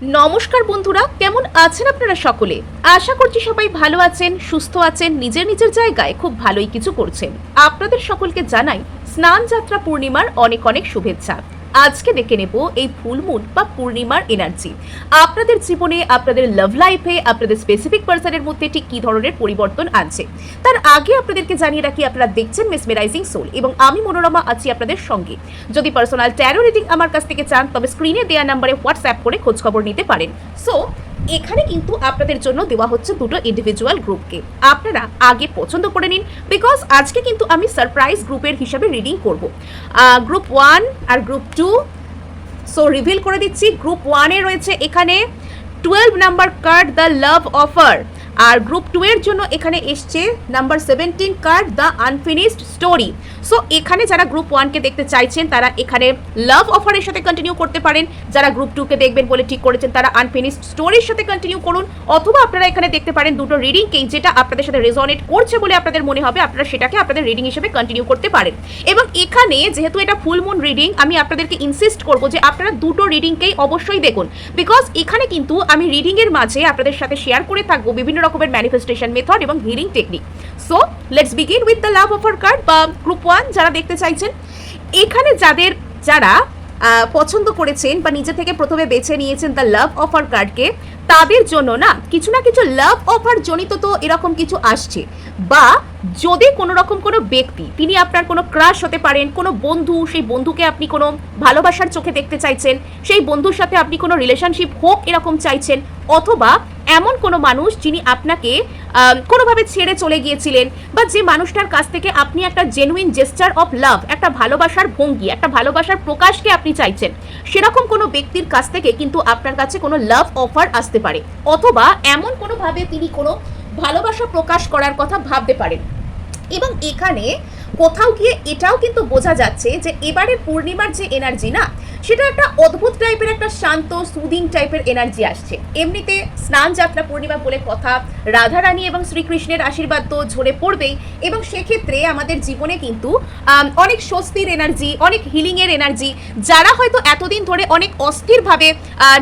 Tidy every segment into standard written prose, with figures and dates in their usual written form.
নমস্কার বন্ধুরা, কেমন আছেন আপনারা সকলে? আশা করছি সবাই ভালো আছেন, সুস্থ আছেন, নিজের নিজের জায়গায় খুব ভালোই কিছু করছেন। আপনাদের সকলকে জানাই স্নান যাত্রা পূর্ণিমার অনেক অনেক শুভেচ্ছা। আজকে দেখে নেব এই ফুল মুন বা পূর্ণিমার এনার্জি আপনাদের জীবনে, আপনাদের লাভ লাইফে, আপনাদের স্পেসিফিক পার্সনের মধ্যে ঠিক কি ধরনের পরিবর্তন আনছে। তার আগে আপনাদেরকে জানিয়ে রাখি, আপনারা দেখছেন মেসমেরাইজিং সোল এবং আমি মনোরমা আছি আপনাদের সঙ্গে। যদি পার্সোনাল ট্যারো রিডিং আমার কাছ থেকে চান তবে স্ক্রিনে দেওয়া নাম্বারে হোয়াটসঅ্যাপ করে খোঁজ খবর নিতে পারেন। সো এখানে কিন্তু আপনাদের জন্য দেওয়া হচ্ছে দুটো ইন্ডিভিজুয়াল গ্রুপকে। আপনারা আগে পছন্দ করে নিন, বিকজ আজকে কিন্তু আমি সারপ্রাইজ গ্রুপের হিসাবে রিডিং করব। গ্রুপ 1 আর গ্রুপ 2। সো রিভিল করে দিচ্ছি, গ্রুপ 1 এ রয়েছে এখানে 12 number card the love offer, আর গ্রুপ 2 এর জন্য এখানে এসছে number 17 card the unfinished story. So এখানে যারা গ্রুপ 1 কে দেখতে চাইছেন তারা এখানে লাভ অফারের সাথে কন্টিনিউ করতে পারেন। যারা গ্রুপ 2 কে দেখবেন বলে ঠিক করেছেন তারা আনফিনিশড স্টোরির সাথে কন্টিনিউ করুন, অথবা আপনারা এখানে দেখতে পারেন দুটো রিডিংকেই, যেটা আপনাদের সাথে রেজোনেট করছে বলে আপনাদের মনে হবে আপনারা সেটাকে আপনাদের রিডিং হিসেবে কন্টিনিউ করতে পারেন। এবং এখানে যেহেতু এটা ফুল মুন রিডিং, আমি আপনাদেরকে ইনসিস্ট করব যে আপনারা দুটো রিডিংকেই অবশ্যই দেখুন, বিকজ এখানে কিন্তু আমি রিডিং এর মাঝে আপনাদের সাথে শেয়ার করে থাকবো বিভিন্ন রকমের ম্যানিফেস্টেশন মেথড এবং healing technique. So let's begin with the love offer card বা গ্রুপ 1 যারা দেখতে চাইছেন। এখানে যারা পছন্দ করেছেন বা নিজে থেকে প্রথমে বেছে নিয়েছেন দ্য লাভ অফার কার্ডকে, তাদের জন্য না কিছু লাভ অফার জনিত তো এরকম কিছু আসছে। বা যদি কোনো রকম কোনো ব্যক্তি, তিনি আপনার কোনো ক্রাশ হতে পারেন, কোনো বন্ধু, সেই বন্ধুকে আপনি কোনো ভালোবাসার চোখে দেখতে চাইছেন, সেই বন্ধুর সাথে আপনি কোনো রিলেশনশিপ হোক এরকম চাইছেন, অথবা এমন কোনো মানুষ যিনি আপনাকে কোনোভাবে ছেড়ে চলে গিয়েছিলেন, বা যে মানুষটার কাছ থেকে আপনি একটা জেনুইন জেস্টার অফ লাভ, একটা ভালোবাসার ভঙ্গি, একটা ভালোবাসার প্রকাশকে আপনি চাইছেন, সেরকম কোনো ব্যক্তির কাছ থেকে কিন্তু আপনার কাছে কোনো লাভ অফার আসতে পারে, অথবা এমন কোনোভাবে তিনি কোনো ভালোবাসা প্রকাশ করার কথা ভাবতে পারেন। এবং এখানে কোথাও গিয়ে এটাও কিন্তু বোঝা যাচ্ছে যে এবারে পূর্ণিমার যে এনার্জি না, সেটা একটা অদ্ভুত টাইপের, একটা শান্ত সুদিং টাইপের এনার্জি আসছে। এমনিতে স্নান যাত্রা পূর্ণিমা বলে কথা, রাধারানী এবং শ্রীকৃষ্ণের আশীর্বাদ তো ঝরে পড়বেই, এবং সেক্ষেত্রে আমাদের জীবনে কিন্তু অনেক স্বস্তির এনার্জি, অনেক হিলিংয়ের এনার্জি। যারা হয়তো এতদিন ধরে অনেক অস্থিরভাবে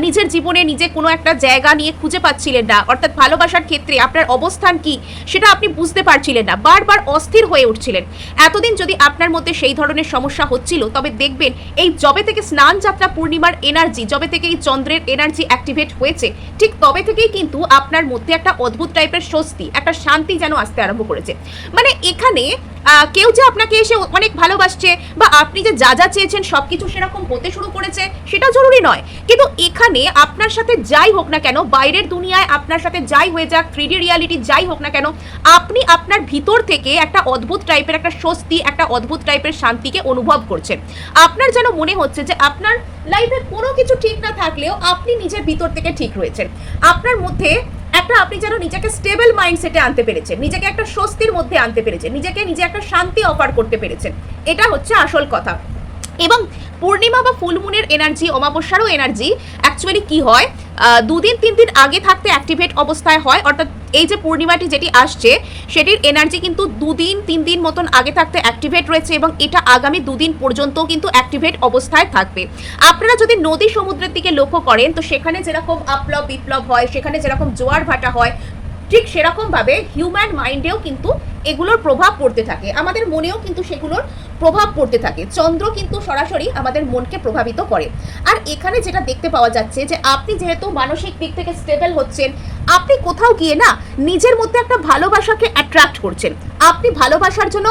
নিজের জীবনে নিজে কোনো একটা জায়গা নিয়ে খুঁজে পাচ্ছিলেন না, অর্থাৎ ভালোবাসার ক্ষেত্রে আপনার অবস্থান কি সেটা আপনি বুঝতে পারছিলেন না, বারবার অস্থির হয়ে উঠছিলেন, এতদিন যদি আপনার মধ্যে সেই ধরনের সমস্যা হচ্ছিল, তবে দেখবেন এই যবে থেকে স্নান যাত্রা পূর্ণিমার এনার্জি, যবে থেকে এই চন্দ্রের এনার্জি অ্যাক্টিভেট হয়েছে, ঠিক তবে থেকেই কিন্তু আপনার মধ্যে একটা অদ্ভুত টাইপের স্বস্তি, একটা শান্তি যেন আসতে আরম্ভ করেছে। মানে এখানে কেউ যে আপনাকে এসে অনেক ভালোবাসছে বা আপনি যে যা চেয়েছেন সবকিছু সেরকম হতে শুরু করেছে সেটা জরুরি নয়, কিন্তু এখানে আপনার সাথে যাই হোক না কেন, বাইরের দুনিয়ায় আপনার সাথে যাই হয়ে যাক, 3D রিয়ালিটি যাই হোক না কেন, আপনি আপনার ভিতর থেকে একটা অদ্ভুত টাইপের একটা স্বস্তি, একটা অদ্ভুত টাইপের শান্তিকে অনুভব করছেন। আপনার যেন মনে হচ্ছে যে আপনার লাইফে কোনো কিছু ঠিক না থাকলেও আপনি নিজের ভিতর থেকে ঠিক রয়েছেন। আপনার মধ্যে আপনি যেন নিজেকে স্টেবল মাইন্ডসেটে আনতে পেরেছেন, নিজেকে একটা স্বস্তির মধ্যে আনতে পেরেছেন, নিজে একটা শান্তি অফার করতে পেরেছেন। এটা হচ্ছে আসল কথা। এবং পূর্ণিমা বা ফুলমুনের এনার্জি, অমাবস্যারও এনার্জি অ্যাকচুয়ালি কি হয়, 2 দিন 3 দিন আগে থাকতে অ্যাক্টিভেট অবস্থায় হয়। অর্থাৎ এই যে পূর্ণিমাটি যেটি আসছে সেটির এনার্জি কিন্তু 2 দিন 3 দিন মতন আগে থাকতে অ্যাক্টিভেট রয়েছে, এবং এটা আগামী 2 দিন পর্যন্ত কিন্তু অ্যাক্টিভেট অবস্থায় থাকবে। আপনারা যদি নদী সমুদ্রের দিকে লক্ষ্য করেন, তো সেখানে যেরকম আপলব বিপ্লব হয়, সেখানে যেরকম জোয়ার ভাটা হয়, ঠিক সেরকমভাবে হিউম্যান মাইন্ডেও কিন্তু এগুলোর প্রভাব পড়তে থাকে, আমাদের মনেও কিন্তু সেগুলোর প্রভাব পড়তে থাকে। চন্দ্র কিন্তু সরাসরি আমাদের মনকে প্রভাবিত করে। আর এখানে যেটা দেখতে পাওয়া যাচ্ছে যে আপনি যেহেতু মানসিক দিক থেকে স্টেবল হচ্ছেন, আপনি কোথাও গিয়ে না নিজের মধ্যে একটা ভালোবাসাকে অ্যাট্রাক্ট করছেন, আপনি ভালোবাসার জন্য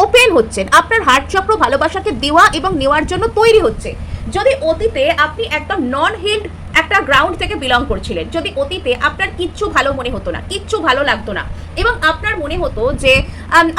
ওপেন হচ্ছেন, আপনার হার্ট চক্র ভালোবাসাকে দেওয়া এবং নেওয়ার জন্য তৈরি হচ্ছে। যদি অতীতে আপনি একদম নন হিল্ড একটা গ্রাউন্ড থেকে বিলং করছিলেন, যদি অতীতে আপনার কিচ্ছু ভালো মনে হতো না, কিচ্ছু ভালো লাগতো না, এবং আপনার মনে হতো যে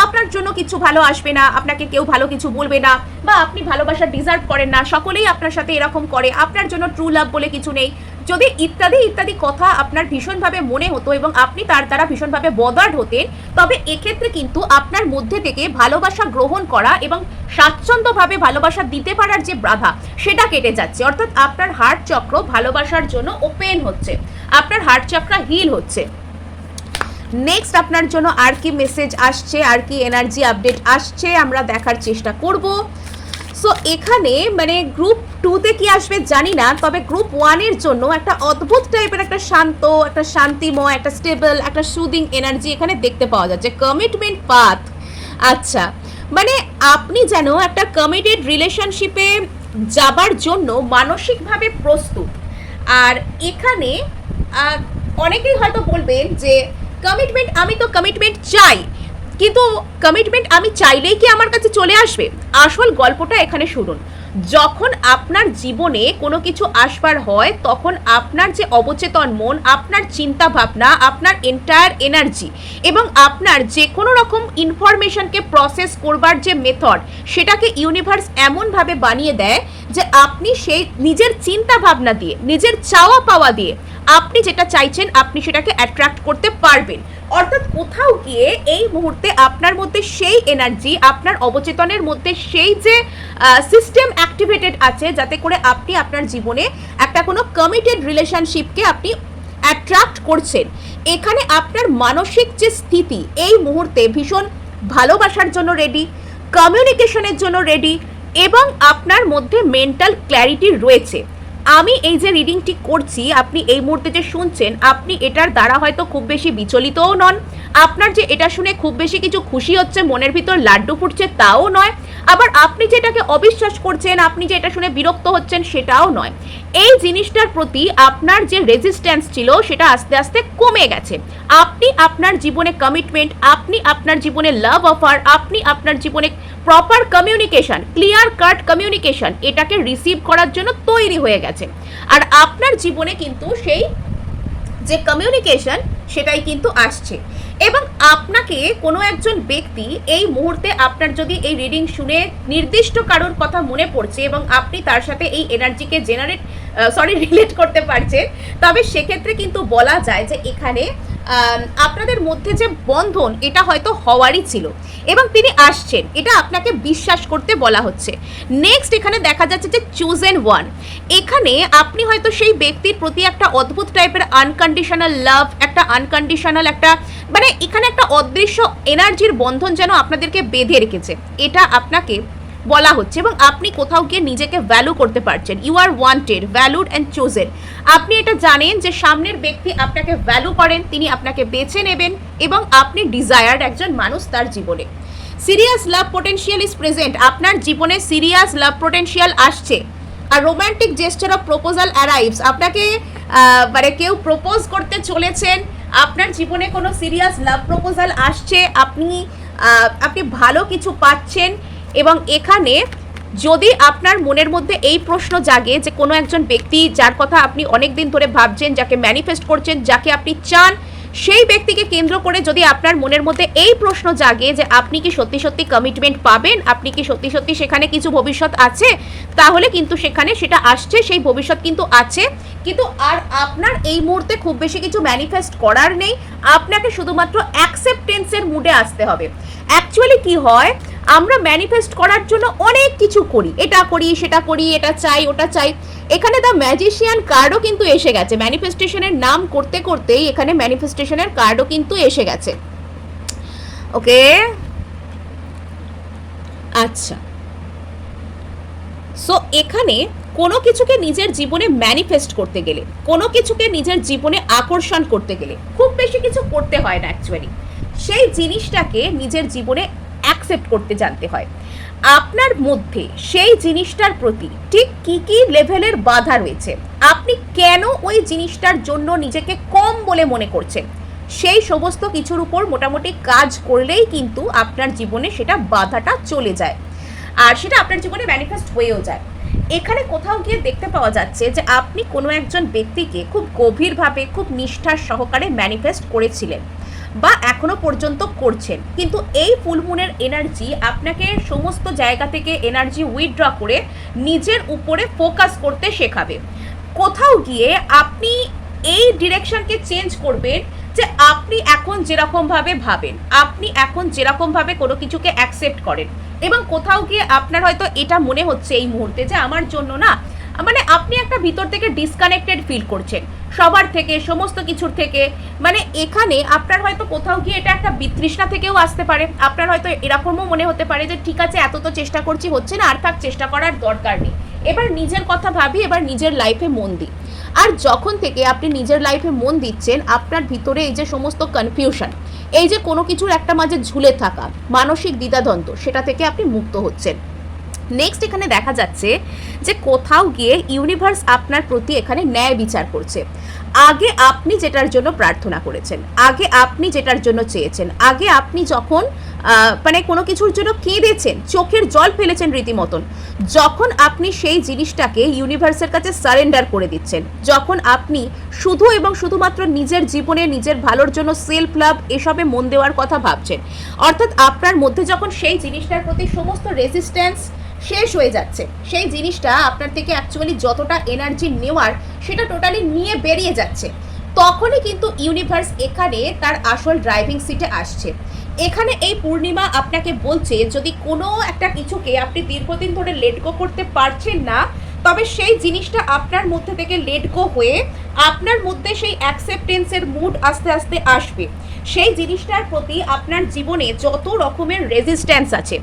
আপনার জন্য কিছু ভালো আসবে না, আপনাকে কেউ ভালো কিছু বলবে না, বা আপনি ভালোবাসা ডিজার্ভ করেন না, সকলেই আপনার সাথে এরকম করে, আপনার জন্য ট্রু লাভ বলে কিছু নেই, যদি ইত্যাদি ইত্যাদি কথা আপনার ভীষণভাবে মনে হতো এবং আপনি তার দ্বারা ভীষণভাবে বদার্ড হতেন, তবে এক্ষেত্রে কিন্তু আপনার মধ্যে থেকে ভালোবাসা গ্রহণ করা এবং স্বাচ্ছন্দ্যভাবে ভালোবাসা দিতে পারার যে বাধা, সেটা কেটে যাচ্ছে। অর্থাৎ আপনার হার্ট চক্র ভালোবাসার জন্য ওপেন হচ্ছে, আপনার হার্ট চক্র হিল হচ্ছে। নেক্সট আপনার জন্য আর কি মেসেজ আসছে, আর কি এনার্জি আপডেট আসছে আমরা দেখার চেষ্টা করব। সো এখানে মানে গ্রুপ 2-তে কি আসবে জানি না, তবে গ্রুপ 1-এর জন্য একটা অদ্ভুত টাইপের একটা শান্ত, একটা শান্তিময়, একটা স্টেবল, একটা সুদিং এনার্জি এখানে দেখতে পাওয়া যাচ্ছে। কমিটমেন্ট পাথ, আচ্ছা মানে আপনি যেন একটা কমিটেড রিলেশনশিপে যাবার জন্য মানসিকভাবে প্রস্তুত। আর এখানে অনেকেই হয়তো বলবেন যে কমিটমেন্ট, আমি তো কমিটমেন্ট চাই, কিন্তু কমিটমেন্ট আমি চাইলেই কি আমার কাছে চলে আসবে? আসল গল্পটা এখানে শুনুন। যখন আপনার জীবনে কোনো কিছু আসবার হয় তখন আপনার যে অবচেতন মন, আপনার চিন্তা ভাবনা, আপনার এন্টায়ার এনার্জি এবং আপনার যে কোনো রকম ইনফরমেশনকে প্রসেস করবার যে মেথড, সেটাকে ইউনিভার্স এমনভাবে বানিয়ে দেয় যে আপনি সেই নিজের চিন্তা ভাবনা দিয়ে, নিজের চাওয়া পাওয়া দিয়ে আপনি যেটা চাইছেন আপনি সেটাকে অ্যাট্রাক্ট করতে পারবেন। অর্থাৎ কোথাও গিয়ে এই মুহূর্তে আপনার মধ্যে সেই এনার্জি, আপনার অবচেতনের মধ্যে সেই যে সিস্টেম অ্যাক্টিভেটেড আছে যাতে করে আপনি আপনার জীবনে একটা কোনো কমিটেড রিলেশনশিপকে আপনি অ্যাট্রাক্ট করছেন। এখানে আপনার মানসিক যে স্থিতি এই মুহূর্তে ভীষণ ভালোবাসার জন্য রেডি, কমিউনিকেশনের জন্য রেডি এবং আপনার মধ্যে মেন্টাল ক্ল্যারিটি রয়েছে। আমি এই যে রিডিংটি করছি, আপনি এই মুহূর্তে যে শুনছেন, আপনি এটার দ্বারা হয়তো খুব বেশি বিচলিতও নন, আপনার যে এটা শুনে খুব বেশি কিছু খুশি হচ্ছে, মনের ভিতর লাড্ডু ফুটছে তাও নয়, আবার আপনি যেটাকে অবিশ্বাস করছেন, আপনি যে এটা শুনে বিরক্ত হচ্ছেন সেটাও নয়। এই জিনিসটার প্রতি আপনার যে রেজিস্ট্যান্স ছিল সেটা আস্তে আস্তে কমে গেছে। আপনি আপনার জীবনে কমিটমেন্ট, আপনি আপনার জীবনে লাভ অফার, আপনি আপনার জীবনে proper communication, clear cut communication, এটাকে রিসিভ করার জন্য তৈরি হয়ে গেছে। আর আপনার জীবনে কিন্তু সেই যে কমিউনিকেশন সেটাই কিন্তু আসছে। এবং আপনাকে কোনো একজন ব্যক্তি এই মুহূর্তে, আপনার যদি এই রিডিং শুনে নির্দিষ্ট কারোর কথা মনে পড়ছে এবং আপনি তার সাথে এই এনার্জিকে রিলেট করতে পারছেন, তবে সেক্ষেত্রে কিন্তু বলা যায় যে এখানে আপনাদের মধ্যে যে বন্ধন এটা হয়তো হওয়ারই ছিল এবং তিনি আসছেন, এটা আপনাকে বিশ্বাস করতে বলা হচ্ছে। নেক্সট এখানে দেখা যাচ্ছে যে চুজেন ওয়ান, এখানে আপনি হয়তো সেই ব্যক্তির প্রতি একটা অদ্ভুত টাইপের আনকন্ডিশনাল লাভ, একটা আনকন্ডিশনাল একটা মানে এখানে একটা অদৃশ্য এনার্জির বন্ধন যেন আপনাদেরকে বেঁধে রেখেছে, এটা আপনাকে বলা হচ্ছে। এবং আপনি কোথাও গিয়ে নিজেকে ভ্যালু করতে পারছেন। You are wanted, valued and chosen. আপনি এটা জানেন যে সামনের ব্যক্তি আপনাকে ভ্যালু করেন, তিনি আপনাকে বেছে নেবেন এবং আপনি ডিজায়ার্ড একজন মানুষ তার জীবনে। Serious love potential is present, আপনার জীবনে সিরিয়াস লাভ পোটেনশিয়াল আসছে। আর romantic gesture of proposal arrives, আপনাকে মানে কেউ প্রপোজ করতে চলেছেন, আপনার জীবনে কোনো সিরিয়াস লাভ প্রপোজাল আসছে, আপনি ভালো কিছু পাচ্ছেন। এবং এখানে যদি আপনার মনের মধ্যে এই প্রশ্ন জাগে যে কোনো একজন ব্যক্তি যার কথা আপনি অনেক দিন ধরে ভাবছেন, যাকে ম্যানিফেস্ট করছেন, যাকে আপনি চান, সেই ব্যক্তিকে কেন্দ্র করে যদি আপনার মনের মধ্যে এই প্রশ্ন জাগে যে আপনি কি সত্যি সত্যি কমিটমেন্ট পাবেন, আপনি কি সত্যি সত্যি সেখানে কিছু ভবিষ্যৎ আছে, তাহলে কিন্তু সেখানে সেটা আসছে, সেই ভবিষ্যৎ কিন্তু আছে। কিন্তু আর আপনার এই মুহূর্তে খুব বেশি কিছু ম্যানিফেস্ট করার নেই, আপনাকে শুধুমাত্র অ্যাকসেপ্টেন্সের মুডে আসতে হবে। অ্যাকচুয়ালি কি হয়, আমরা ম্যানিফেস্ট করার জন্য অনেক কিছু করি, এটা করি সেটা করি, এটা চাই ওটা চাই। এখানে দ্য ম্যাজিশিয়ান কার্ডও কিন্তু এসে গেছে, ম্যানিফেস্টেশনের নাম করতে করতেই এখানে ম্যানিফেস্টেশনের কার্ডও কিন্তু এসে গেছে। ওকে, আচ্ছা, সো এখানে কোনো কিছুকে নিজের জীবনে ম্যানিফেস্ট করতে গেলে, কোনো কিছুকে নিজের জীবনে আকর্ষণ করতে গেলে খুব বেশি কিছু করতে হয় না অ্যাকচুয়ালি, সেই জিনিসটাকে নিজের জীবনে অ্যাকসেপ্ট করতে জানতে হয়। আপনার মধ্যে সেই জিনিসটার প্রতি ঠিক কী কী লেভেলের বাধা রয়েছে, আপনি কেন ওই জিনিসটার জন্য নিজেকে কম বলে মনে করছেন, সেই সমস্ত কিছুর উপর মোটামুটি কাজ করলেই কিন্তু আপনার জীবনে সেটা বাধাটা চলে যায় আর সেটা আপনার জীবনে ম্যানিফেস্ট হয়েও যায়। এখানে কোথাও গিয়ে দেখতে পাওয়া যাচ্ছে যে আপনি কোনো একজন ব্যক্তিকে খুব গভীরভাবে, খুব নিষ্ঠার সহকারে ম্যানিফেস্ট করেছিলেন বা এখনো পর্যন্ত করছেন, কিন্তু এই ফুল মুনের এনার্জি আপনাকে সমস্ত জায়গা থেকে এনার্জি উইথড্র করে নিজের উপরে ফোকাস করতে শেখাবে। কোথাও গিয়ে আপনি এই ডিরেকশনকে চেঞ্জ করবেন যে আপনি এখন যেরকমভাবে ভাবেন, আপনি এখন যেরকমভাবে কোনো কিছুকে অ্যাকসেপ্ট করেন, এবং কোথাও গিয়ে আপনার হয়তো এটা মনে হচ্ছে এই মুহূর্তে যে আমার জন্য না মানে আপনি একটা ভিতর থেকে ডিসকানেক্টেড ফিল করছেন সবার থেকে, সমস্ত কিছুর থেকে। মানে এখানে আপনার হয়তো কোথাও গিয়ে এটা একটা বিতৃষ্ণা থেকেও আসতে পারে। আপনার হয়তো এরকমও মনে হতে পারে যে ঠিক আছে, এত তো চেষ্টা করছি, হচ্ছে না, আর থাক, চেষ্টা করার দরকার নেই, এবার নিজের কথা ভাবি, এবার নিজের লাইফে মন দিই। আর যখন থেকে আপনি নিজের লাইফে মন দিচ্ছেন, আপনার ভিতরে এই যে সমস্ত কনফিউশন, এই যে কোনো কিছুর একটা মাঝে ঝুলে থাকা মানসিক দ্বিধাদ্বন্দ্ব, সেটা থেকে আপনি মুক্ত হচ্ছেন। নেক্সট এখানে দেখা যাচ্ছে যে কোথাও গিয়ে ইউনিভার্স আপনার প্রতি এখানে ন্যায় বিচার করছে। আগে আপনি যেটার জন্য প্রার্থনা করেছেন, আগে আপনি যেটার জন্য চেয়েছেন, আগে আপনি যখন মানে কোনো কিছুর জন্য কেঁদেছেন, চোখের জল ফেলেছেন রীতিমতন, যখন আপনি সেই জিনিসটাকে ইউনিভার্সের কাছে সারেন্ডার করে দিচ্ছেন, যখন আপনি শুধু এবং শুধুমাত্র নিজের জীবনে নিজের ভালোর জন্য সেলফ লাভ এসবে মন দেওয়ার কথা ভাবছেন, অর্থাৎ আপনার মধ্যে যখন সেই জিনিসটার প্রতি সমস্ত রেজিস্ট্যান্স শেষ হয়ে যাচ্ছে, সেই জিনিসটা আপনার থেকে অ্যাকচুয়ালি যতটা এনার্জি নেওয়ার সেটা টোটালি নিয়ে বেরিয়ে যাচ্ছে, তখনই কিন্তু ইউনিভার্স এখানে তার আসল ড্রাইভিং সিটে আসছে। এখানে এই পূর্ণিমা আপনাকে বলছে যদি কোনো একটা কিছুকে আপনি দীর্ঘদিন ধরে লেট গো করতে পারছেন না, তবে সেই জিনিসটা আপনার মধ্যে থেকে লেট গো হয়ে আপনার মধ্যে সেই অ্যাকসেপ্টেন্সের মুড আস্তে আস্তে আসবে। সেই জিনিসটার প্রতি আপনার জীবনে যত রকমের রেজিস্ট্যান্স আছে,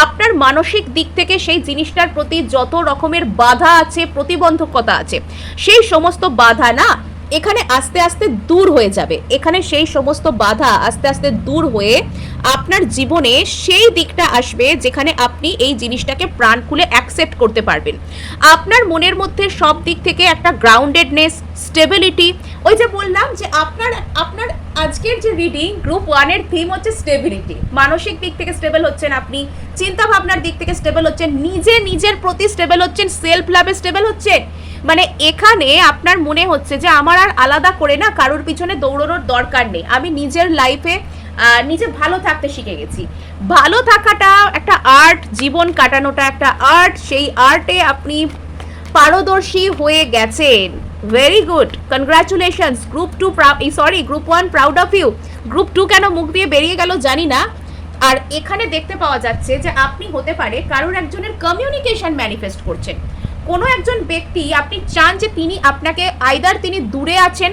আপনার মানসিক দিক থেকে সেই জিনিসটার প্রতি যত রকমের বাধা আছে, প্রতিবন্ধকতা আছে, সেই সমস্ত বাধা না এখানে আস্তে আস্তে দূর হয়ে যাবে। এখানে সেই সমস্ত বাধা আস্তে আস্তে দূর হয়ে আপনার জীবনে সেই দিকটা আসবে যেখানে আপনি এই জিনিসটাকে প্রাণ খুলে অ্যাকসেপ্ট করতে পারবেন। আপনার মনের মধ্যে সব দিক থেকে একটা গ্রাউন্ডেডনেস, স্টেবিলিটি, ওই যে বললাম যে আপনার আপনার আজকের যে রিডিং গ্রুপ 1 এর থিম হচ্ছে স্টেবিলিটি। মানসিক দিক থেকে স্টেবল হচ্ছেন আপনি, চিন্তা ভাবনার দিক থেকে স্টেবল হচ্ছেন, নিজের প্রতি স্টেবল হচ্ছেন, সেলফ লাভে স্টেবল হচ্ছেন। মানে এখানে আপনার মনে হচ্ছে যে আমার আর আলাদা করে না কারোর পিছনে দৌড়ানোর দরকার নেই, আমি নিজের লাইফে নিজে ভালো থাকতে শিখে গেছি। ভালো থাকাটা একটা আর্ট, জীবন কাটানোটা একটা আর্ট, সেই আর্টে আপনি পারদর্শী হয়ে গেছেন। Very good, congratulations group 2, group 1 proud of you. Group 2 কেন মুখ দিয়ে বেরিয়ে গেল জানি না। আর এখানে দেখতে পাওয়া যাচ্ছে যে আপনি হতে পারে কারোর একজনের কমিউনিকেশন ম্যানিফেস্ট করছেন। কোনো একজন ব্যক্তি আপনি চান যে তিনি আপনাকে, আইদার তিনি দূরে আছেন,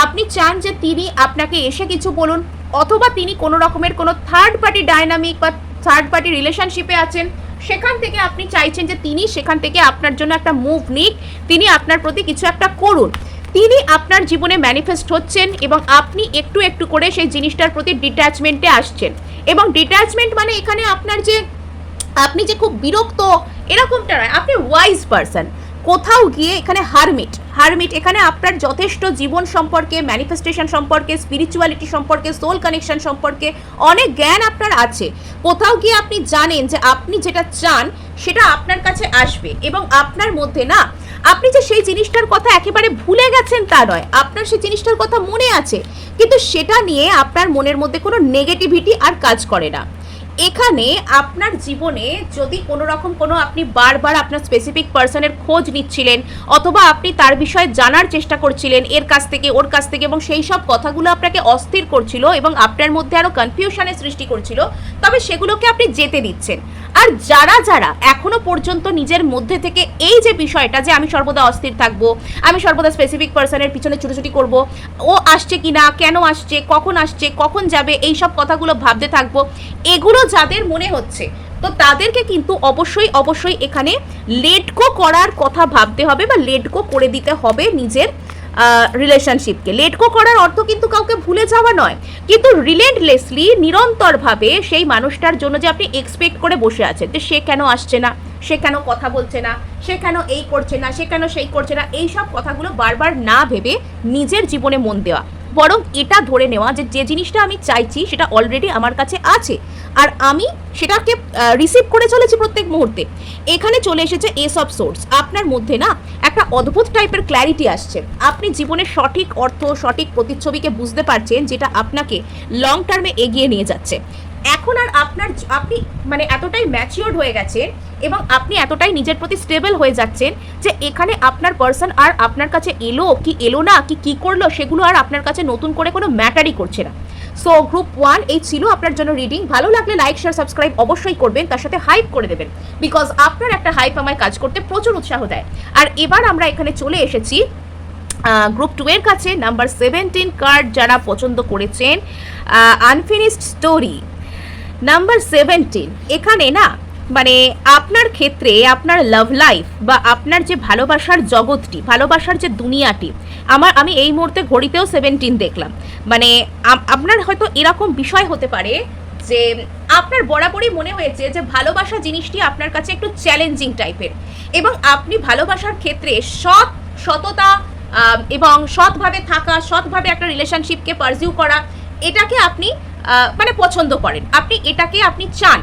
আপনি চান যে তিনি আপনাকে এসে কিছু বলুন, অথবা তিনি কোনো রকমের কোনো থার্ড পার্টি ডাইনামিক বা থার্ড পার্টি রিলেশনশিপে আছেন, সেখান থেকে আপনি চাইছেন যে তিনি সেখান থেকে আপনার জন্য একটা মুভ নিক, তিনি আপনার প্রতি কিছু একটা করুন। তিনি আপনার জীবনে ম্যানিফেস্ট হচ্ছেন এবং আপনি একটু একটু করে সেই জিনিসটার প্রতি ডিট্যাচমেন্টে আসছেন। এবং ডিট্যাচমেন্ট মানে এখানে আপনার যে আপনি যে খুব বিরক্ত এরকমটা নয়, আপনি ওয়াইজ পারসন। কোথাও গিয়ে এখানে হারমিট এখানে আপনার যথেষ্ট জীবন সম্পর্কে, ম্যানিফেস্টেশন সম্পর্কে, স্পিরিচুয়ালিটি সম্পর্কে, সোল কানেকশন সম্পর্কে অনেক জ্ঞান আপনার আছে। কোথাও গিয়ে আপনি জানেন যে আপনি যেটা চান সেটা আপনার কাছে আসবে, এবং আপনার মধ্যে না, আপনি যে সেই জিনিসটার কথা একেবারে ভুলে গেছেন তা নয়, আপনার সেই জিনিসটার কথা মনে আছে, কিন্তু সেটা নিয়ে আপনার মনের মধ্যে কোনো নেগেটিভিটি আর কাজ করে না। এখানে আপনার জীবনে যদি কোনো রকম কোনো আপনি বারবার আপনার স্পেসিফিক পার্সনের খোঁজ নিচ্ছিলেন, অথবা আপনি তার বিষয়ে জানার চেষ্টা করছিলেন এর কাছ থেকে ওর কাছ থেকে, এবং সেই সব কথাগুলো আপনাকে অস্থির করছিল এবং আপনার মধ্যে আরও কনফিউশনের সৃষ্টি করছিল, তবে সেগুলোকে আপনি যেতে দিচ্ছেন। আর যারা যারা এখনো পর্যন্ত নিজের মধ্যে থেকে এই যে বিষয়টা যে আমি সর্বদা অস্থির থাকবো, আমি সর্বদা স্পেসিফিক পার্সনের পিছনে ছুটোছুটি করব, ও আসছে কিনা, কেন আসছে, কখন যাবে, এই সব কথাগুলো ভাবতে থাকবো, এগুলো যাদের মনে হচ্ছে, তো তাদেরকে কিন্তু অবশ্যই এখানে লেট গো করার কথা ভাবতে হবে, বা লেট গো করে দিতে হবে নিজের রিলেশনশিপকে। লেট গো করার অর্থ কিন্তু কাউকে ভুলে যাওয়া নয়, কিন্তু রিলেন্টলেসলি নিরন্তরভাবে সেই মানুষটার জন্য যে আপনি এক্সপেক্ট করে বসে আছেন যে সে কেন আসছে না, সে কেন কথা বলছে না, সে কেন এই করছে না, সে কেন সেই করছে না, এই সব কথাগুলো বারবার না ভেবে নিজের জীবনে মন দেওয়া, বরং এটা ধরে নেওয়া যে যে জিনিসটা আমি চাইছি সেটা অলরেডি আমার কাছে আছে, আর আমি সেটাকে রিসিভ করে চলেছি প্রত্যেক মুহূর্তে। এখানে চলে এসেছে এস অফ সোর্স। আপনার মধ্যে না একটা অদ্ভুত টাইপের ক্ল্যারিটি আসছে, আপনি জীবনের সঠিক অর্থ, সঠিক প্রতিচ্ছবিকে বুঝতে পারছেন, যেটা আপনাকে লং টার্মে এগিয়ে নিয়ে যাচ্ছে। এখন আর আপনি মানে এতটাই ম্যাচিওর্ড হয়ে গেছেন এবং আপনি এতটাই নিজের প্রতি স্টেবল হয়ে যাচ্ছেন যে এখানে আপনার পার্সন আর আপনার কাছে এলো কি এলো না, কি করলো, সেগুলো আর আপনার কাছে নতুন করে কোনো ম্যাটারই করছে না। সো গ্রুপ 1 এই ছিল আপনার জন্য রিডিং। ভালো লাগলে লাইক শেয়ার সাবস্ক্রাইব অবশ্যই করবেন, তার সাথে হাইপ করে দেবেন, বিকজ আপনার একটা হাইপ আমায় কাজ করতে প্রচুর উৎসাহ দেয়। আর এবার আমরা এখানে চলে এসেছি গ্রুপ 2 এর কাছে। নাম্বার 17 কার্ড যারা পছন্দ করেছেন, আনফিনিশড স্টোরি নাম্বার 17। এখানে না মানে আপনার ক্ষেত্রে আপনার লাভ লাইফ বা আপনার যে ভালোবাসার জগৎটি, ভালোবাসার যে দুনিয়াটি, আমি এই মুহূর্তে ঘড়িতেও 17 দেখলাম। মানে আপনার হয়তো এরকম বিষয় হতে পারে যে আপনার বরাবরই মনে হয়েছে যে ভালোবাসা জিনিসটি আপনার কাছে একটু চ্যালেঞ্জিং টাইপের, এবং আপনি ভালোবাসার ক্ষেত্রে সততা এবং সৎভাবে থাকা, সৎভাবে একটা রিলেশনশিপকে পারজিউ করা, এটাকে আপনি মানে পছন্দ করেন, এটাকে আপনি চান,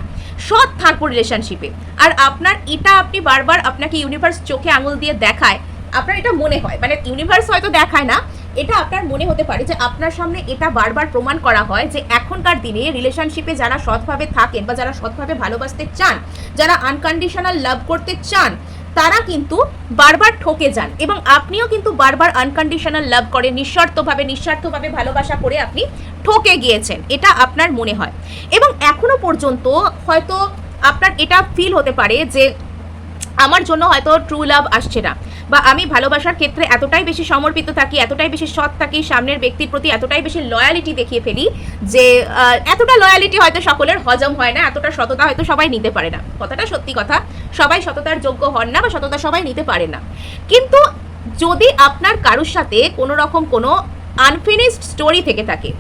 সৎ থাকবো রিলেশনশিপে। আর আপনার এটা আপনি বারবার আপনাকে ইউনিভার্স চোখে আঙুল দিয়ে দেখায়, আপনার এটা মনে হয়, মানে ইউনিভার্স হয়তো দেখায় না, এটা আপনার মনে হতে পারে যে আপনার সামনে এটা বারবার প্রমাণ করা হয় যে এখনকার দিনে রিলেশনশিপে যারা সৎভাবে থাকেন বা যারা সৎভাবে ভালোবাসতে চান, যারা আনকন্ডিশনাল লাভ করতে চান, তারা কিন্তু বারবার ঠকে যান, এবং আপনিও কিন্তু বারবার আনকন্ডিশনাল লাভ করে নিঃস্বার্থভাবে ভালোবাসা করে আপনি ঠকে গিয়েছেন, এটা আপনার মনে হয়। এবং এখনো পর্যন্ত হয়তো আপনার এটা ফিল হতে পারে যে আমার জন্য হয়তো ট্রু লাভ আসছে না, বা আমি ভালোবাসার ক্ষেত্রে এতটাই বেশি সমর্পিত থাকি, এতটাই বেশি সৎ থাকি, সামনের ব্যক্তির প্রতি এতটাই বেশি লয়ালিটি দেখিয়ে ফেলি যে এতটা লয়ালিটি হয়তো সকলের হজম হয় না, এতটা সততা হয়তো সবাই নিতে পারে না। কথাটা সত্যি কথা, সবাই সততার যোগ্য হন না, বা সততা সবাই নিতে পারে না। কিন্তু যদি আপনার কারোর সাথে কোনো রকম কোনো আনফিনিশড স্টোরি থেকে থাকে,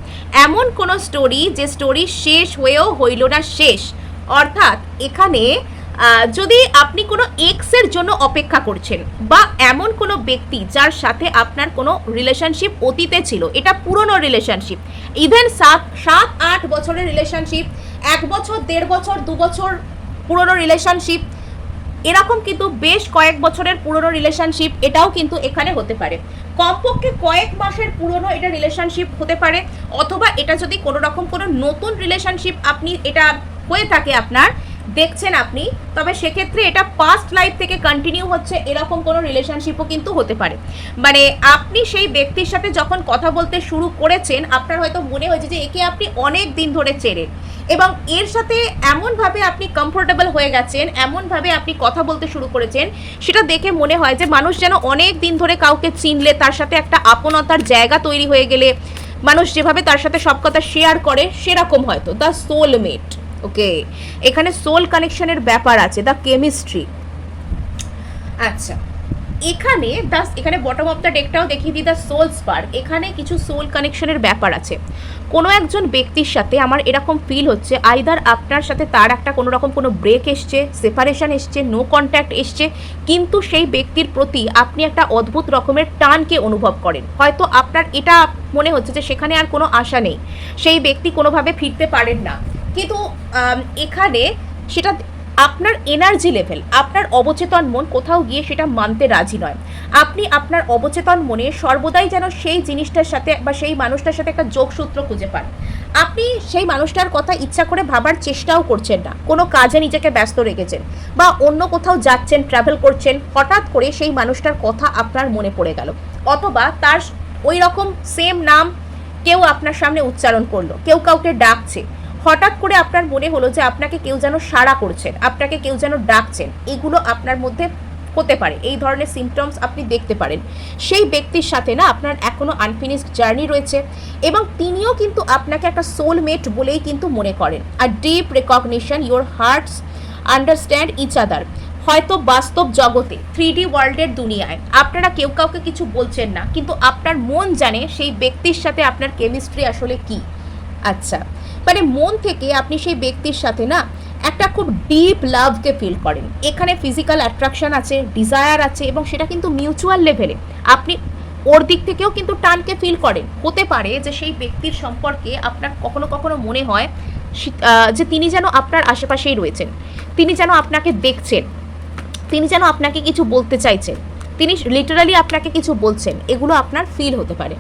এমন কোনো স্টোরি যে স্টোরি শেষ হয়েও হইল না শেষ, অর্থাৎ এখানে যদি আপনি কোনো এক্সের জন্য অপেক্ষা করছেন, বা এমন কোনো ব্যক্তি যার সাথে আপনার কোনো রিলেশনশিপ অতীতে ছিল, এটা পুরনো রিলেশনশিপ, ইভেন 7-8 বছরের রিলেশনশিপ, 1 বছর 1.5 বছর 2 বছর পুরনো রিলেশনশিপ, এরকম কিন্তু বেশ কয়েক বছরের পুরনো রিলেশনশিপ, এটাও কিন্তু এখানে হতে পারে। কমপক্ষে কয়েক মাসের পুরনো এটা রিলেশনশিপ হতে পারে, অথবা এটা যদি কোনো রকম কোনো নতুন রিলেশনশিপ আপনি এটা হয়ে থাকে আপনার দেখছেন আপনি, তবে সেক্ষেত্রে এটা পাস্ট লাইফ থেকে কন্টিনিউ হচ্ছে, এরকম কোনো রিলেশনশিপও কিন্তু হতে পারে। মানে আপনি সেই ব্যক্তির সাথে যখন কথা বলতে শুরু করেছেন, আপনার হয়তো মনে হয়েছে যে একে আপনি অনেক দিন ধরে চেনেন, এবং এর সাথে এমনভাবে আপনি কমফোর্টেবল হয়ে গেছেন, এমনভাবে আপনি কথা বলতে শুরু করেছেন, সেটা দেখে মনে হয় যে মানুষ যেন অনেক দিন ধরে কাউকে চিনলে, তার সাথে একটা আপনতার জায়গা তৈরি হয়ে গেলে, মানুষ যেভাবে তার সাথে সব কথা শেয়ার করে, সেরকম হয়তো দ্য সোলমেট। ওকে, এখানে সোল কানেকশনের ব্যাপার আছে, দ্য কেমিস্ট্রি। আচ্ছা, এখানে বটম অফ দ্য ডেকটাও দেখিয়ে দিই, দ্য সোল স্পার্ক। এখানে কিছু সোল কানেকশনের ব্যাপার আছে। কোনো একজন ব্যক্তির সাথে আমার এরকম ফিল হচ্ছে, আইদার আপনার সাথে তার একটা কোনো রকম কোনো ব্রেক এসছে, সেপারেশন এসছে, নো কন্ট্যাক্ট এসছে, কিন্তু সেই ব্যক্তির প্রতি আপনি একটা অদ্ভুত রকমের টানকে অনুভব করেন। হয়তো আপনার এটা মনে হচ্ছে যে সেখানে আর কোনো আশা নেই, সেই ব্যক্তি কোনোভাবে ফিরতে পারেন না, কিন্তু এখানে সেটা আপনার এনার্জি লেভেল, আপনার অবচেতন মন কোথাও গিয়ে সেটা মানতে রাজি নয়। আপনি আপনার অবচেতন মনে সর্বদাই যেন সেই জিনিসটার সাথে বা সেই মানুষটার সাথে একটা যোগসূত্র খুঁজে পান। আপনি সেই মানুষটার কথা ইচ্ছা করে ভাবার চেষ্টাও করছেন না, কোনো কাজে নিজেকে ব্যস্ত রেখেছেন, বা অন্য কোথাও যাচ্ছেন, ট্রাভেল করছেন, হঠাৎ করে সেই মানুষটার কথা আপনার মনে পড়ে গেল, অথবা তার ওই রকম সেম নাম কেউ আপনার সামনে উচ্চারণ করলো, কেউ কাউকে ডাকছে, হঠাৎ করে আপনার মনে হলো যে আপনাকে কেউ যেন সাড়া করছেন, আপনাকে কেউ যেন ডাকছেন, এগুলো আপনার মধ্যে হতে পারে, এই ধরনের সিমটমস আপনি দেখতে পারেন। সেই ব্যক্তির সাথে না আপনার এখনো আনফিনিশড জার্নি রয়েছে, এবং তিনিও কিন্তু আপনাকে একটা সোলমেট বলেই কিন্তু মনে করেন। আর deep recognition, your hearts understand each other. হয়তো বাস্তব জগতে 3D ওয়ার্ল্ডের দুনিয়ায় আপনারা কেউ কাউকে কিছু বলছেন না, কিন্তু আপনার মন জানে সেই ব্যক্তির সাথে আপনার কেমিস্ট্রি আসলে কি। আচ্ছা, মানে মন থেকে আপনি সেই ব্যক্তির সাথে না একটা খুব ডিপ লাভকে ফিল করেন। এখানে ফিজিক্যাল অ্যাট্রাকশন আছে, ডিজায়ার আছে, এবং সেটা কিন্তু মিউচুয়াল লেভেলে। আপনি ওর দিক থেকেও কিন্তু টানকে ফিল করেন। হতে পারে যে সেই ব্যক্তির সম্পর্কে আপনার কখনো কখনো মনে হয় যে তিনি যেন আপনার আশেপাশেই রয়েছেন, তিনি যেন আপনাকে দেখছেন, তিনি যেন আপনাকে কিছু বলতে চাইছেন, তিনি লিটারালি আপনাকে কিছু বলছেন, এগুলো আপনার ফিল হতে পারে।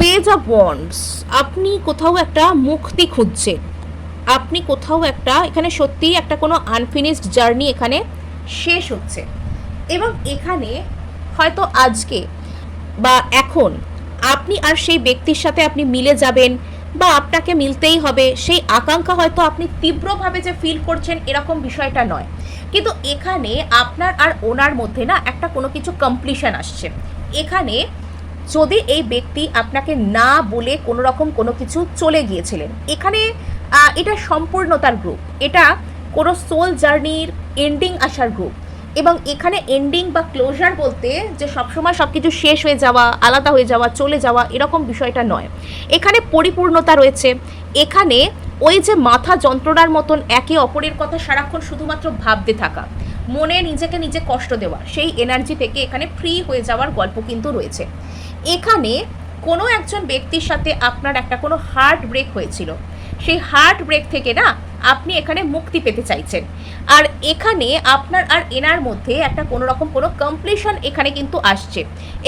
পেজ অফ ওয়ান্ডস, আপনি কোথাও একটা মুক্তি খুঁজছেন, আপনি কোথাও একটা, এখানে সত্যিই একটা কোনো আনফিনিশড জার্নি এখানে শেষ হচ্ছে, এবং এখানে হয়তো আজকে বা এখন আপনি আর সেই ব্যক্তির সাথে আপনি মিলে যাবেন, বা আপনাকে মিলতেই হবে সেই আকাঙ্ক্ষা হয়তো আপনি তীব্রভাবে যে ফিল করছেন এরকম বিষয়টা নয়, কিন্তু এখানে আপনার আর ওনার মধ্যে না একটা কোনো কিছু কমপ্লিশন আসছে। এখানে যদি এই ব্যক্তি আপনাকে না বলে কোনো রকম কোনো কিছু চলে গিয়েছিলেন, এখানে এটা সম্পূর্ণতার গ্রুপ, এটা কোনো সোল জার্নির এন্ডিং আসার গ্রুপ। এবং এখানে এন্ডিং বা ক্লোজার বলতে যে সবসময় সব কিছু শেষ হয়ে যাওয়া, আলাদা হয়ে যাওয়া, চলে যাওয়া, এরকম বিষয়টা নয়। এখানে পরিপূর্ণতা রয়েছে। এখানে ওই যে মাথা যন্ত্রণার মতন একে অপরের কথা সারাক্ষণ শুধুমাত্র ভাবতে থাকা, মনে নিজেকে নিজে কষ্ট দেওয়া, সেই এনার্জি থেকে এখানে ফ্রি হয়ে যাওয়ার গল্প কিন্তু রয়েছে। এখানে কোনো একজন ব্যক্তির সাথে আপনার একটা কোনো হার্ট ব্রেক হয়েছিল, সেই হার্ট ব্রেক থেকে না আপনি এখানে মুক্তি পেতে চাইছেন। আর এখানে আপনার আর এনার মধ্যে একটা কোনো রকম কোনো কমপ্লিশন এখানে কিন্তু আসছে।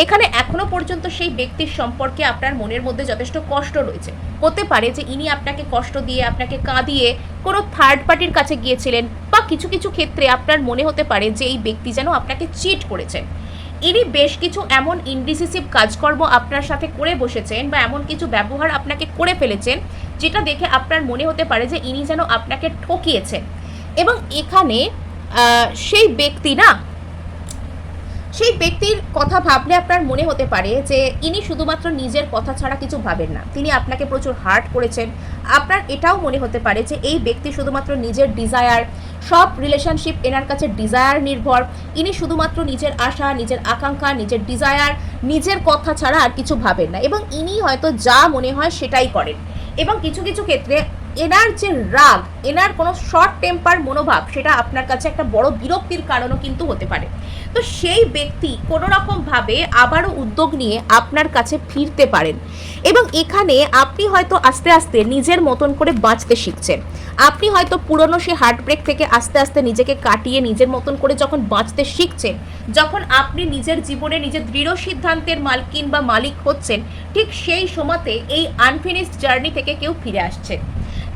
এখানে এখনো পর্যন্ত সেই ব্যক্তির সম্পর্কে আপনার মনের মধ্যে যথেষ্ট কষ্ট রয়েছে। হতে পারে যে ইনি আপনাকে কষ্ট দিয়ে, আপনাকে কাঁদিয়ে কোনো থার্ড পার্টির কাছে গিয়েছিলেন, বা কিছু কিছু ক্ষেত্রে আপনার মনে হতে পারে যে এই ব্যক্তি যেন আপনাকে চিট করেছেন। ইনি বেশ কিছু এমন ইনডিসিসিভ কাজকর্ম আপনার সাথে করে বসেছেন, বা এমন কিছু ব্যবহার আপনাকে করে ফেলেছেন যেটা দেখে আপনার মনে হতে পারে যে ইনি যেন আপনাকে ঠকিয়েছেন। এবং এখানে সেই ব্যক্তি না, সেই ব্যক্তির কথা ভাবলে আপনার মনে হতে পারে যে ইনি শুধুমাত্র নিজের কথা ছাড়া কিছু ভাবেন না, তিনি আপনাকে প্রচুর হার্ট করেছেন। আপনার এটাও মনে হতে পারে যে এই ব্যক্তি শুধুমাত্র নিজের ডিজায়ার, সব রিলেশনশিপ এনার কাছে ডিজায়ার নির্ভর, ইনি শুধুমাত্র নিজের আশা, নিজের আকাঙ্ক্ষা, নিজের ডিজায়ার, নিজের কথা ছাড়া আর কিছু ভাবেন না, এবং ইনি হয়তো যা মনে হয় সেটাই করেন। এবং কিছু কিছু ক্ষেত্রে এনার যে রাগ, এনার কোনো শর্ট টেম্পার মনোভাব, সেটা আপনার কাছে একটা বড় বিরক্তির কারণও কিন্তু হতে পারে। তো সেই ব্যক্তি কোনো রকমভাবে আবারও উদ্যোগ নিয়ে আপনার কাছে ফিরতে পারেন। এবং এখানে আপনি হয়তো আস্তে আস্তে নিজের মতন করে বাঁচতে শিখছেন। আপনি হয়তো পুরনো সেই হার্টব্রেক থেকে আস্তে আস্তে নিজেকে কাটিয়ে নিজের মতন করে যখন বাঁচতে শিখছেন, যখন আপনি নিজের জীবনে নিজের দৃঢ় সিদ্ধান্তের মালকিন বা মালিক হচ্ছেন, ঠিক সেই সময়তে এই আনফিনিশড জার্নি থেকে কেউ ফিরে আসছেন।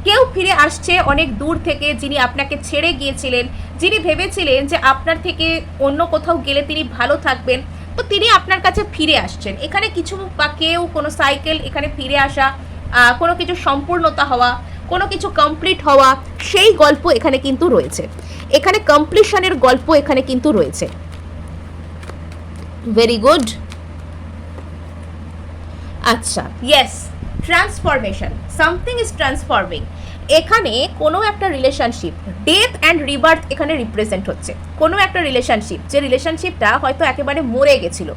কেউ ফিরে আসছে অনেক দূর থেকে, যিনি আপনাকে ছেড়ে গিয়েছিলেন, যিনি ভেবেছিলেন যে আপনার থেকে অন্য কোথাও গেলে তিনি ভালো থাকবেন, তো তিনি আপনার কাছে ফিরে আসছেন। এখানে কিছু বা কেউ, কোনো সাইকেল এখানে ফিরে আসা, কোনো কিছু সম্পূর্ণতা হওয়া, কোনো কিছু কমপ্লিট হওয়া, সেই গল্প এখানে কিন্তু রয়েছে। এখানে কমপ্লিশনের গল্প এখানে কিন্তু রয়েছে। Very good. আচ্ছা, yes, transformation, something is transforming. এখানে কোনো একটা রিলেশনশিপ, ডেথ অ্যান্ড রিবার্থ এখানে রিপ্রেজেন্ট হচ্ছে। কোনো একটা রিলেশনশিপ, যে রিলেশনশিপটা হয়তো একেবারে মরে গেছিল,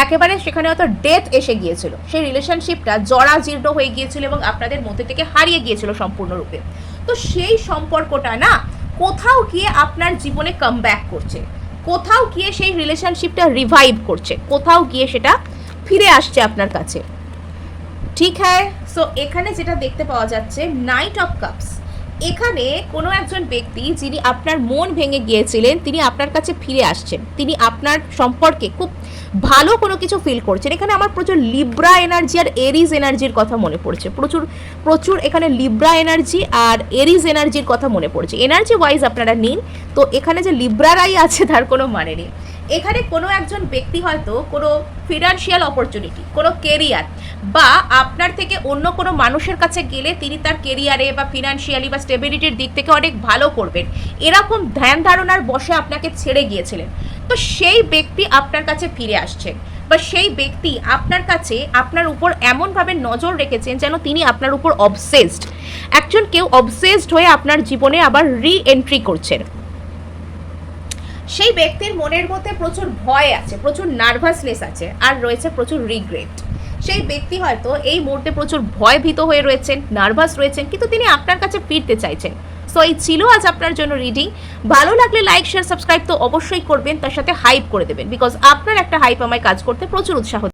একেবারে সেখানে হয়তো ডেথ এসে গিয়েছিল, সেই রিলেশনশিপটা জরাজীর্ণ হয়ে গিয়েছিল এবং আপনাদের মধ্যে থেকে হারিয়ে গিয়েছিল সম্পূর্ণরূপে। তো সেই সম্পর্কটা না কোথাও গিয়ে আপনার জীবনে কাম ব্যাক করছে, কোথাও গিয়ে সেই রিলেশনশিপটা রিভাইভ করছে, কোথাও গিয়ে সেটা ফিরে আসছে আপনার কাছে। ঠিক হ্যাঁ। সো এখানে যেটা দেখতে পাওয়া যাচ্ছে, নাইট অফ কাপস, এখানে কোনো একজন ব্যক্তি যিনি আপনার মন ভেঙে গিয়েছিলেন, তিনি আপনার কাছে ফিরে আসছেন, তিনি আপনার সম্পর্কে খুব ভালো কোনো কিছু ফিল করছেন। এখানে আমার প্রচুর লিব্রা এনার্জি আর এরিজ এনার্জির কথা মনে পড়ছে, প্রচুর প্রচুর এখানে লিব্রা এনার্জি আর এরিজ এনার্জির কথা মনে পড়ছে। এনার্জি ওয়াইজ আপনারা নিন, তো এখানে যে লিব্রারাই আছে তার কোনো মানে নেই। এখানে কোনো একজন ব্যক্তি হয়তো কোনো ফিনান্সিয়াল অপরচুনিটি, কোনো কেরিয়ার, বা আপনার থেকে অন্য কোনো মানুষের কাছে গেলে তিনি তার কেরিয়ারে বা ফিনান্সিয়ালি বা স্টেবিলিটির দিক থেকে অনেক ভালো করবেন, এরকম ধ্যান ধারণার বশে আপনাকে ছেড়ে গিয়েছিলেন। তো সেই ব্যক্তি আপনার কাছে ফিরে আসছেন, বা সেই ব্যক্তি আপনার কাছে, আপনার উপর এমনভাবে নজর রেখেছেন যেন তিনি আপনার উপর অবসেসড, একজন কেউ অবসেসড হয়ে আপনার জীবনে আবার রি এন্ট্রি করছেন। সেই ব্যক্তির মনের মধ্যে প্রচুর ভয় আছে, প্রচুর নার্ভাসনেস আছে, আর রয়েছে প্রচুর রিগ্রেট। সেই ব্যক্তি হয়তো এই মুহূর্তে প্রচুর ভয়ভীত হয়ে রয়েছেন, নার্ভাস রয়েছেন, কিন্তু তিনি আপনার কাছে ফিরতে চাইছেন। সো এই ছিল আজ আপনার জন্য রিডিং। ভালো লাগলে লাইক, শেয়ার, সাবস্ক্রাইব তো অবশ্যই করবেন, তার সাথে হাইপ করে দেবেন, বিকজ আপনার একটা হাইপ আমায় কাজ করতে প্রচুর উৎসাহ